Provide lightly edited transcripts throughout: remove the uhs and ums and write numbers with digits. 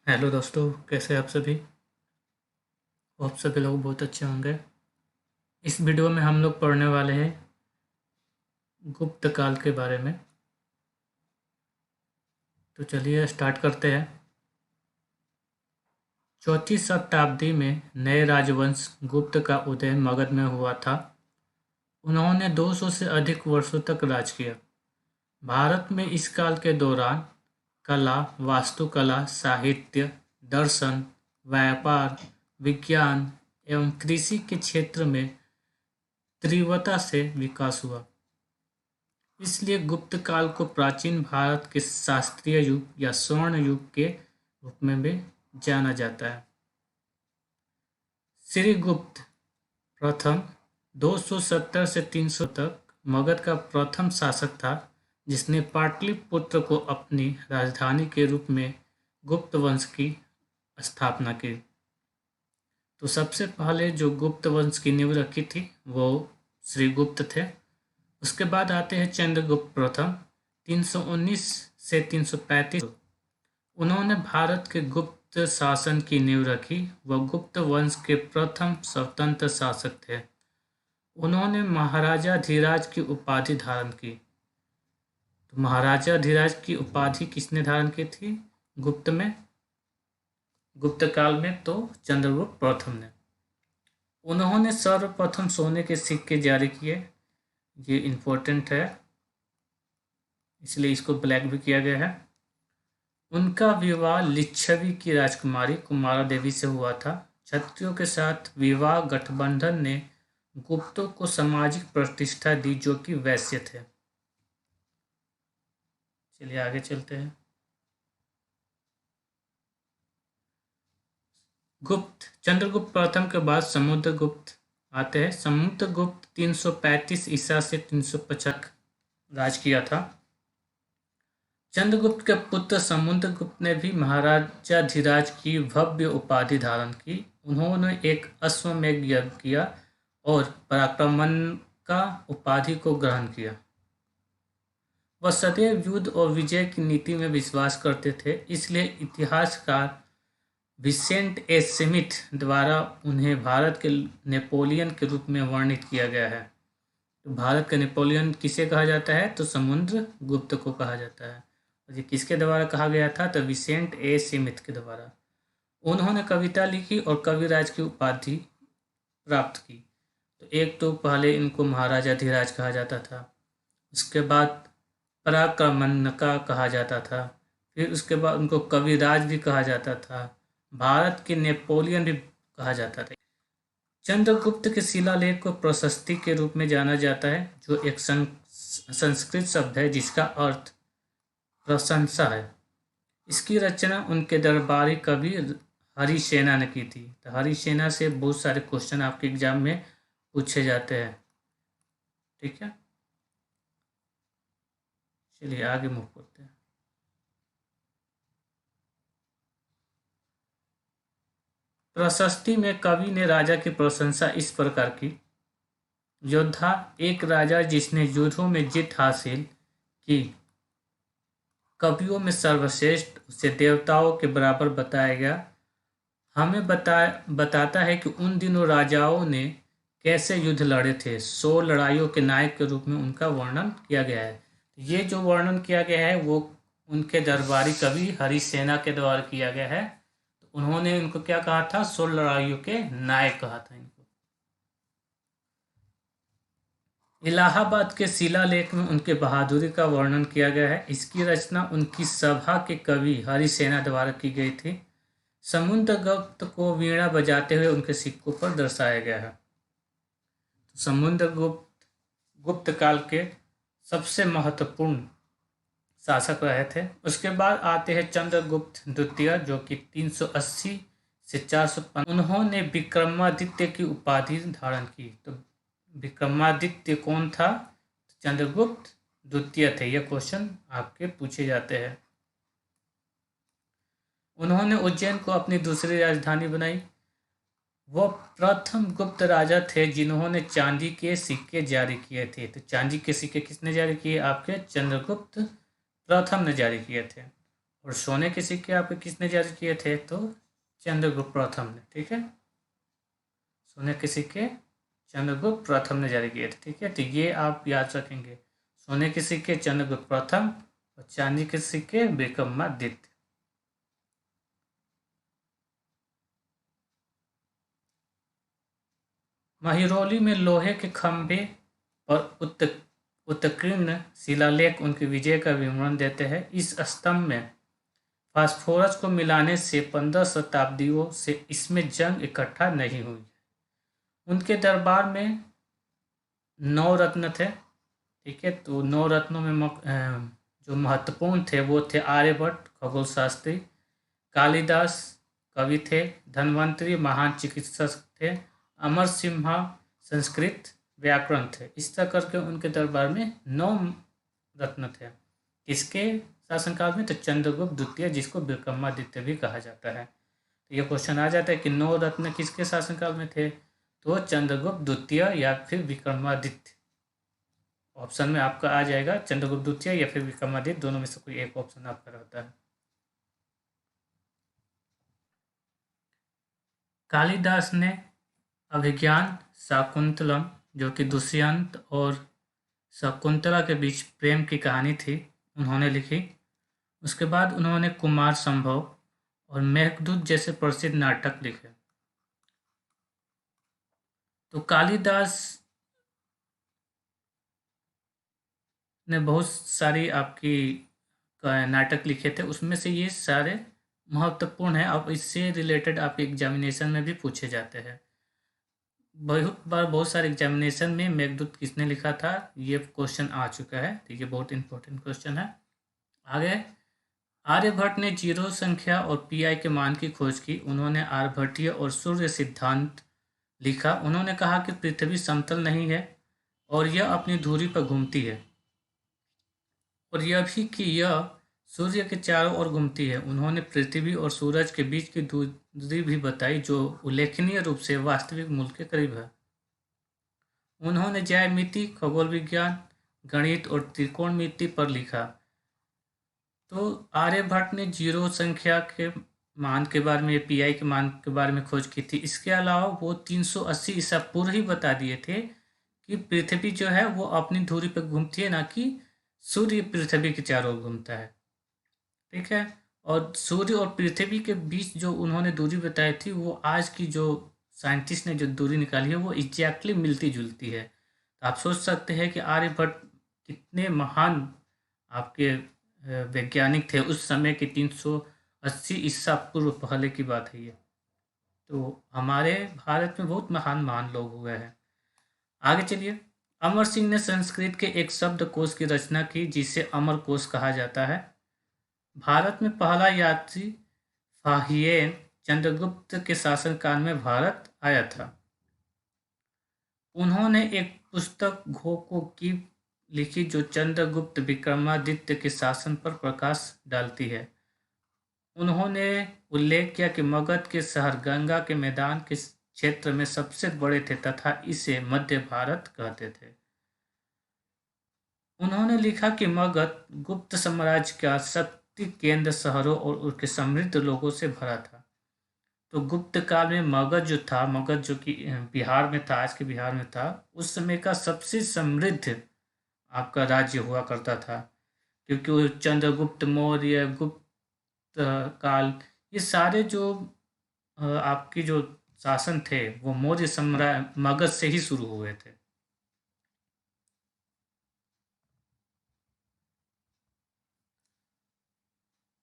Hello दोस्तों, कैसे आप सभी। आप सभी लोग बहुत अच्छे होंगे। इस वीडियो में हम लोग पढ़ने वाले हैं गुप्त काल के बारे में। तो चलिए स्टार्ट करते हैं। चौथी शताब्दी में नए राजवंश गुप्त का उदय मगध में हुआ था। उन्होंने 200 से अधिक वर्षों तक राज किया। भारत में इस काल के दौरान कला, वास्तुकला, साहित्य, दर्शन, व्यापार, विज्ञान एवं कृषि के क्षेत्र में तीव्रता से विकास हुआ। इसलिए गुप्त काल को प्राचीन भारत के शास्त्रीय युग या स्वर्ण युग के रूप में भी जाना जाता है। श्रीगुप्त प्रथम 270 से 300 तक मगध का प्रथम शासक था, जिसने पाटलिपुत्र को अपनी राजधानी के रूप में गुप्त वंश की स्थापना की। तो सबसे पहले जो गुप्त वंश की नींव रखी थी वो श्रीगुप्त थे। उसके बाद आते हैं चंद्रगुप्त प्रथम 319 से 335। उन्होंने भारत के गुप्त शासन की नींव रखी। वह गुप्त वंश के प्रथम स्वतंत्र शासक थे। उन्होंने महाराजा धीराज की उपाधि धारण की। तो महाराजा धीराज की उपाधि किसने धारण की थी गुप्त में, गुप्त काल में? तो चंद्रगुप्त प्रथम ने। उन्होंने सर्वप्रथम सोने के सिक्के जारी किए। ये इम्पोर्टेंट है, इसलिए इसको ब्लैक भी किया गया है। उनका विवाह लिच्छवी की राजकुमारी कुमारा देवी से हुआ था। क्षत्रियों के साथ विवाह गठबंधन ने गुप्तों को सामाजिक प्रतिष्ठा दी, जो कि वैश्य थे। चलिए आगे चलते हैं। चंद्रगुप्त प्रथम के बाद समुद्रगुप्त आते हैं। समुद्रगुप्त 335 ईसा से 350 राज किया था। चंद्रगुप्त के पुत्र समुद्रगुप्त ने भी महाराजा धीराज की भव्य उपाधि धारण की। उन्होंने एक अश्वमेध यज्ञ किया और पराक्रमन का उपाधि को ग्रहण किया। वह सदैव युद्ध और विजय की नीति में विश्वास करते थे, इसलिए इतिहासकार विसेंट ए स्मिथ द्वारा उन्हें भारत के नेपोलियन के रूप में वर्णित किया गया है। तो भारत का नेपोलियन किसे कहा जाता है? तो समुद्रगुप्त को कहा जाता है। और ये किसके द्वारा कहा गया था? तो विसेंट ए स्मिथ के द्वारा। उन्होंने कविता लिखी और कविराज की उपाधि प्राप्त की। तो एक तो पहले इनको महाराजा धीराज कहा जाता था, उसके बाद पराक्रमनका कहा जाता था, फिर उसके बाद उनको कविराज भी कहा जाता था, भारत के नेपोलियन भी कहा जाता था। चंद्रगुप्त के शिलालेख को प्रशस्ति के रूप में जाना जाता है, जो एक संस्कृत शब्द है जिसका अर्थ प्रशंसा है। इसकी रचना उनके दरबारी कवि हरिसेना ने की थी। तो हरिसेना से बहुत सारे क्वेश्चन आपके एग्जाम में पूछे जाते हैं। ठीक है, चलिए आगे मूव करते हैं। प्रशस्ति में कवि ने राजा की प्रशंसा इस प्रकार की। योद्धा, एक राजा जिसने युद्धों में जीत हासिल की। कवियों में सर्वश्रेष्ठ, उसे देवताओं के बराबर बताया गया। हमें बताता है कि उन दिनों राजाओं ने कैसे युद्ध लड़े थे। 100 लड़ाइयों के नायक के रूप में उनका वर्णन किया गया है। ये जो वर्णन किया गया है वो उनके दरबारी कवि हरिसेना के द्वारा किया गया है। तो उन्होंने इनको क्या कहा था? 100 लड़ाइयों के नायक कहा था इनको। इलाहाबाद के शिलालेख में उनके बहादुरी का वर्णन किया गया है। इसकी रचना उनकी सभा के कवि हरिसेना द्वारा की गई थी। समुद्रगुप्त को वीणा बजाते हुए उनके सिक्कों पर दर्शाया गया है। समुद्रगुप्त गुप्त काल के सबसे महत्वपूर्ण शासक रहे थे। उसके बाद आते हैं चंद्रगुप्त द्वितीय, जो कि 380 से 405। उन्होंने विक्रमादित्य की उपाधि धारण की। तो विक्रमादित्य कौन था? चंद्रगुप्त द्वितीय थे। यह क्वेश्चन आपके पूछे जाते हैं। उन्होंने उज्जैन को अपनी दूसरी राजधानी बनाई। वह प्रथम गुप्त राजा थे जिन्होंने चांदी के सिक्के जारी किए थे। तो चांदी के सिक्के किसने जारी किए? आपके चंद्रगुप्त प्रथम ने जारी किए थे। और सोने के सिक्के आपके किसने जारी किए थे? तो चंद्रगुप्त प्रथम ने। ठीक है, सोने के सिक्के चंद्रगुप्त प्रथम ने जारी किए थे। ठीक है, तो ये आप याद रखेंगे, सोने के सिक्के चंद्रगुप्त प्रथम और चांदी के सिक्के विक्रमादित्य। महिरौली में लोहे के खंभे और उत्कीर्ण शिलालेख उनकी विजय का विवरण देते हैं। इस स्तंभ में फास्फोरस को मिलाने से 15 शताब्दियों से इसमें जंग इकट्ठा नहीं हुई। उनके दरबार में 9 रत्न थे। ठीक है, तो 9 रत्नों में जो महत्वपूर्ण थे वो थे आर्यभट्ट खगोल शास्त्री, कालिदास कवि थे, धन्वंतरी महान चिकित्सक थे, अमर सिम्हा संस्कृत व्याकरण थे। इस तरह करके उनके दरबार में 9 रत्न थे। किसके शासनकाल में? तो चंद्रगुप्त द्वितीय, जिसको विक्रमादित्य भी कहा जाता है। तो ये क्वेश्चन आ जाता है कि 9 रत्न किसके शासनकाल में थे? तो चंद्रगुप्त द्वितीय या फिर विक्रमादित्य। ऑप्शन में आपका आ जाएगा चंद्रगुप्त द्वितीय या फिर विक्रमादित्य, दोनों में से कोई एक ऑप्शन आपका रहता है। कालिदास ने अभिज्ञान शाकुंतलम, जो कि दुष्यंत और शकुंतला के बीच प्रेम की कहानी थी, उन्होंने लिखी। उसके बाद उन्होंने कुमार संभव और मेघदूत जैसे प्रसिद्ध नाटक लिखे। तो कालिदास ने बहुत सारी आपकी नाटक लिखे थे, उसमें से ये सारे महत्वपूर्ण हैं। अब इससे रिलेटेड आप एग्जामिनेशन में भी पूछे जाते हैं। बहुत बार बहुत सारे एग्जामिनेशन में मेघदूत किसने लिखा था, ये क्वेश्चन आ चुका है। तो ये बहुत इंपॉर्टेंट क्वेश्चन है। आगे, आर्यभट्ट ने जीरो संख्या और पीआई के मान की खोज की। उन्होंने आर्यभट्टीय और सूर्य सिद्धांत लिखा। उन्होंने कहा कि पृथ्वी समतल नहीं है और यह अपनी धुरी पर घूमती है, और यह भी कि यह सूर्य के चारों ओर घूमती है। उन्होंने पृथ्वी और सूरज के बीच की दूरी भी बताई, जो उल्लेखनीय रूप से वास्तविक मूल के करीब है। उन्होंने ज्यामिति, खगोल विज्ञान, गणित और त्रिकोणमिति पर लिखा। तो आर्यभट्ट ने जीरो संख्या के मान के बारे में, पीआई के मान के बारे में खोज की थी। इसके अलावा वो 380 ईसा पूर्व ही बता दिए थे कि पृथ्वी जो है वो अपनी धुरी पर घूमती है, ना कि सूर्य पृथ्वी के चारों ओर घूमता है। ठीक है, और सूर्य और पृथ्वी के बीच जो उन्होंने दूरी बताई थी, वो आज की जो साइंटिस्ट ने जो दूरी निकाली है वो एग्जैक्टली मिलती जुलती है। तो आप सोच सकते हैं कि आर्यभट्ट कितने महान आपके वैज्ञानिक थे उस समय के। 380 ईसा पूर्व पहले की बात है ये। तो हमारे भारत में बहुत महान महान लोग हुए हैं। आगे चलिए, अमर सिंह ने संस्कृत के एक शब्दकोश की रचना की, जिसे अमर कोश कहा जाता है। भारत में पहला यात्री फाहियन चंद्रगुप्त के शासनकाल में भारत आया था। उन्होंने एक पुस्तक घोको की लिखी, जो चंद्रगुप्त विक्रमादित्य के शासन पर प्रकाश डालती है। उन्होंने उल्लेख किया कि मगध के शहर गंगा के मैदान के क्षेत्र में सबसे बड़े थे तथा इसे मध्य भारत कहते थे। उन्होंने लिखा कि मगध गुप्त साम्राज्य का शक्ति केंद्र शहरों और उसके समृद्ध लोगों से भरा था। तो गुप्त काल में मगध जो था, मगध जो कि बिहार में था, आज के बिहार में था, उस समय का सबसे समृद्ध आपका राज्य हुआ करता था, क्योंकि वो चंद्रगुप्त मौर्य, गुप्त काल, ये सारे जो आपकी जो शासन थे वो मौर्य सम्राट मगध से ही शुरू हुए थे।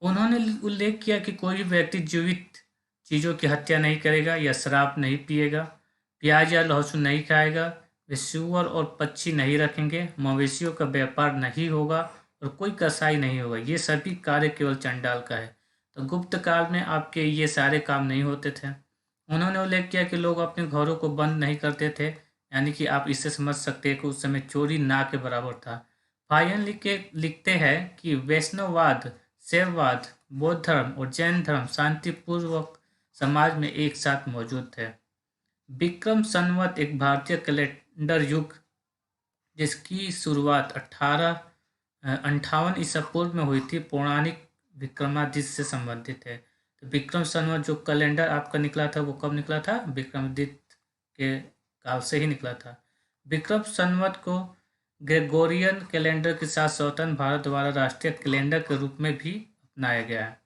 उन्होंने उल्लेख किया कि कोई भी व्यक्ति जीवित चीज़ों की हत्या नहीं करेगा या शराब नहीं पिएगा, प्याज या लहसुन नहीं खाएगा, वे सूअर और पक्षी नहीं रखेंगे, मवेशियों का व्यापार नहीं होगा और कोई कसाई नहीं होगा। ये सभी कार्य केवल चंडाल का है। तो गुप्त काल में आपके ये सारे काम नहीं होते थे। उन्होंने उल्लेख किया कि लोग अपने घरों को बंद नहीं करते थे, यानी कि आप इससे समझ सकते हैं कि उस समय चोरी ना के बराबर था। फायन लिखते हैं कि वैष्णववाद, शैववाद, बौद्ध धर्म और जैन धर्म शांतिपूर्वक समाज में एक साथ मौजूद थे। विक्रम संवत एक भारतीय कैलेंडर युग, जिसकी शुरुआत 1858 ईसा पूर्व में हुई थी, पौराणिक विक्रमादित्य से संबंधित है। तो विक्रम संवत जो कैलेंडर आपका निकला था वो कब निकला था? विक्रमादित्य के काल से ही निकला था। विक्रम संवत को ग्रेगोरियन कैलेंडर के साथ स्वतंत्र भारत द्वारा राष्ट्रीय कैलेंडर के रूप में भी अपनाया गया है।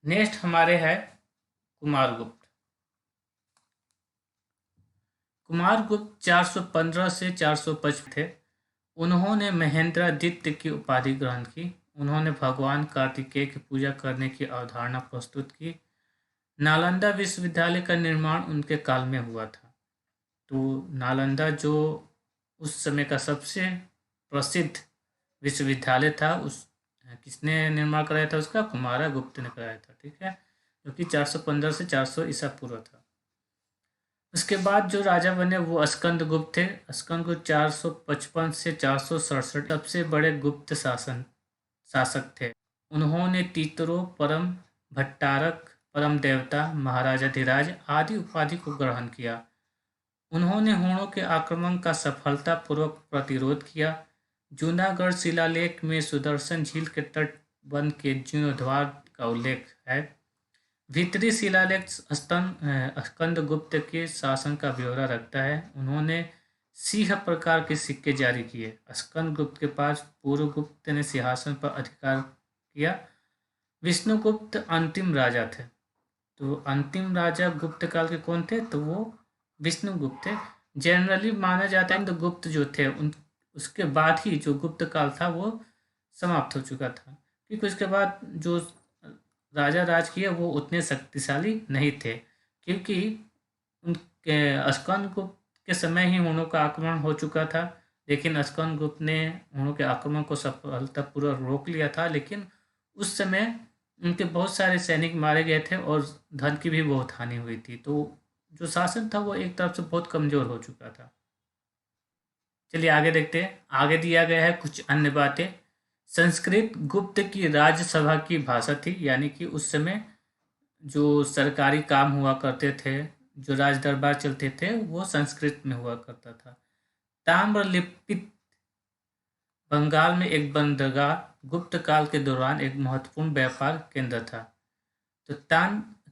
नेक्स्ट हमारे है कुमारगुप्त। कुमारगुप्त 415 से 455 थे। उन्होंने महेंद्रादित्य की उपाधि ग्रहण की। उन्होंने भगवान कार्तिकेय की पूजा करने की अवधारणा प्रस्तुत की। नालंदा विश्वविद्यालय का निर्माण उनके काल में हुआ था। तो नालंदा जो उस समय का सबसे प्रसिद्ध विश्वविद्यालय था, उस किसने निर्माण कराया था उसका? कुमारगुप्त ने कराया था। ठीक है, जो कि 415 से 400 ईसा पूर्व था। उसके बाद जो राजा बने वो स्कंदगुप्त थे। स्कंदगुप्त 455 से 467 सबसे बड़े गुप्त शासक थे। उन्होंने तीतरो, परम भट्टारक, परम देवता, महाराजाधिराज आदि उपाधि को ग्रहण किया। उन्होंने हुणों के आक्रमण का सफलतापूर्वक प्रतिरोध किया। जूनागढ़ शिलालेख में सुदर्शन झील के तटबंध के जीर्णोद्धार का उल्लेख है। भीतरी शिलालेख स्कंदगुप्त के शासन का ब्यौरा रखता है। उन्होंने सिंह प्रकार के सिक्के जारी किए। स्कंदगुप्त के पास पूर्वगुप्त ने सिंहासन पर अधिकार किया। विष्णुगुप्त अंतिम राजा थे। तो अंतिम राजा गुप्त काल के कौन थे? तो वो विष्णुगुप्त थे। जनरली माना जाता है कि गुप्त जो थे उसके बाद ही जो गुप्त काल था वो समाप्त हो चुका था, क्योंकि उसके बाद जो राजा राज किए वो उतने शक्तिशाली नहीं थे, क्योंकि उनके स्कंदगुप्त के समय ही हुणों का आक्रमण हो चुका था। लेकिन स्कंदगुप्त ने हुणों के आक्रमण को सफलतापूर्वक रोक लिया था। लेकिन उस समय उनके बहुत सारे सैनिक मारे गए थे और धन की भी बहुत हानि हुई थी। तो जो शासन था वो एक तरफ से बहुत कमजोर हो चुका था। चलिए आगे देखते हैं। आगे दिया गया है कुछ अन्य बातें। संस्कृत गुप्त की राज्यसभा की भाषा थी, यानी कि उस समय जो सरकारी काम हुआ करते थे, जो राज दरबार चलते थे, वो संस्कृत में हुआ करता था। ताम्रलिप्ति बंगाल में एक बंदरगाह गुप्त काल के दौरान एक महत्वपूर्ण व्यापार केंद्र था। तो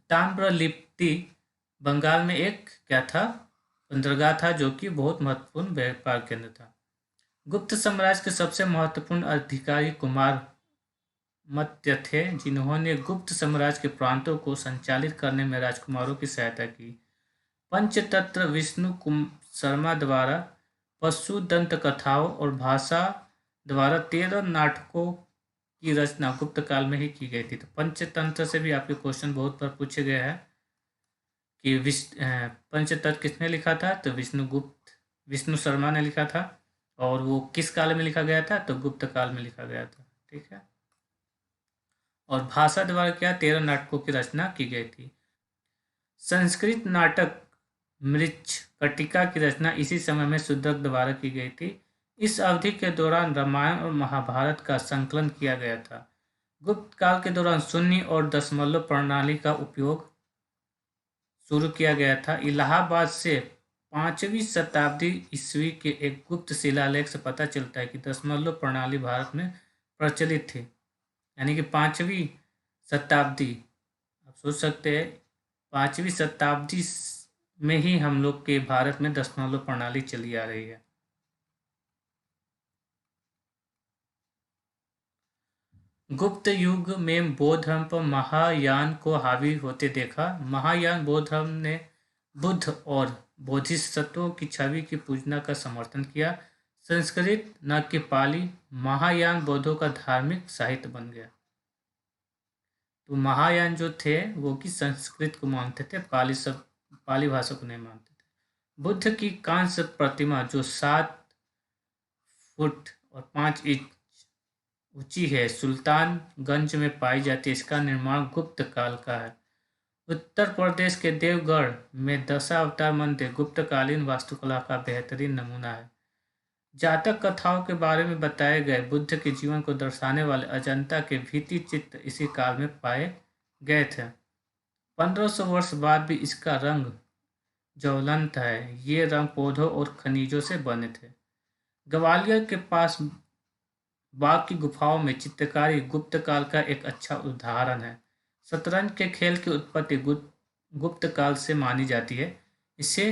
ताम्रलिप्ति बंगाल में एक क्या था? बंदरगाह था, जो कि बहुत महत्वपूर्ण व्यापार केंद्र था। गुप्त साम्राज्य के सबसे महत्वपूर्ण अधिकारी कुमार मत्य थे, जिन्होंने गुप्त साम्राज्य के प्रांतों को संचालित करने में राजकुमारों की सहायता की। पंचतंत्र विष्णु शर्मा द्वारा पशु दंत कथाओं और भाषा द्वारा 13 नाटकों की रचना गुप्त काल में ही की गई थी। तो पंचतंत्र से भी आपके क्वेश्चन बहुत बार पूछे गए हैं कि पंचतंत्र किसने लिखा था? तो विष्णु शर्मा ने लिखा था। और वो किस काल में लिखा गया था? तो गुप्त काल में लिखा गया था। ठीक है, और भाषा द्वारा क्या 13 नाटकों की रचना की गई थी। संस्कृत नाटक मृच्छकटिका की रचना इसी समय में शूद्रक द्वारा की गई थी। इस अवधि के दौरान रामायण और महाभारत का संकलन किया गया था। गुप्त काल के दौरान शून्य और दशमलव प्रणाली का उपयोग शुरू किया गया था। इलाहाबाद से 5वीं शताब्दी ईस्वी के एक गुप्त शिलालेख से पता चलता है कि दशमलव प्रणाली भारत में प्रचलित थी, यानी कि 5वीं शताब्दी। आप सोच सकते हैं 5वीं शताब्दी में ही हम लोग के भारत में दशमलव प्रणाली चली आ रही है। गुप्त युग में बौद्ध धर्म पर महायान को हावी होते देखा। महायान बौद्ध धर्म ने बुद्ध और बोधिसत्वों की छवि की पूजना का समर्थन किया। संस्कृत न कि पाली महायान बौद्धों का धार्मिक साहित्य बन गया। तो महायान जो थे वो कि संस्कृत को मानते थे, पाली भाषा को नहीं मानते थे। बुद्ध की कांस्य प्रतिमा जो 7 फुट और 5 इंच ऊंची है, सुल्तानगंज में पाई जाती है। इसका निर्माण गुप्त काल का है। उत्तर प्रदेश के देवगढ़ में दशावतार मंदिर गुप्तकालीन वास्तुकला का बेहतरीन नमूना है। जातक कथाओं के बारे में बताए गए बुद्ध के जीवन को दर्शाने वाले अजंता के भित्ति चित्र इसी काल में पाए गए थे। 1500 वर्ष बाद भी इसका रंग ज्वलंत है। ये रंग पौधों और खनिजों से बने थे। ग्वालियर के पास बाघ की गुफाओं में चित्रकारी गुप्त काल का एक अच्छा उदाहरण है। शतरंज के खेल की उत्पत्ति गुप्त काल से मानी जाती है। इसे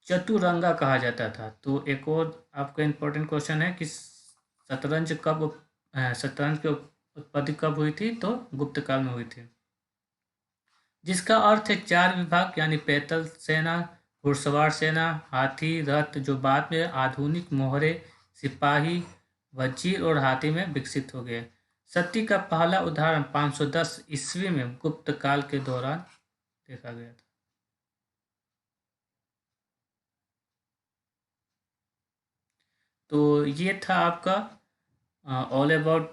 चतुरंगा कहा जाता था। तो एक और आपका इम्पोर्टेंट क्वेश्चन है कि शतरंज की उत्पत्ति कब हुई थी? तो गुप्त काल में हुई थी। जिसका अर्थ है 4 विभाग, यानी पैदल सेना, घुड़सवार सेना, हाथी, रथ, जो बाद में आधुनिक मोहरे, सिपाही, वजीर और हाथी में विकसित हो गए। सती का पहला उदाहरण 510 ईस्वी में गुप्त काल के दौरान देखा गया था। तो ये था आपका ऑल अबाउट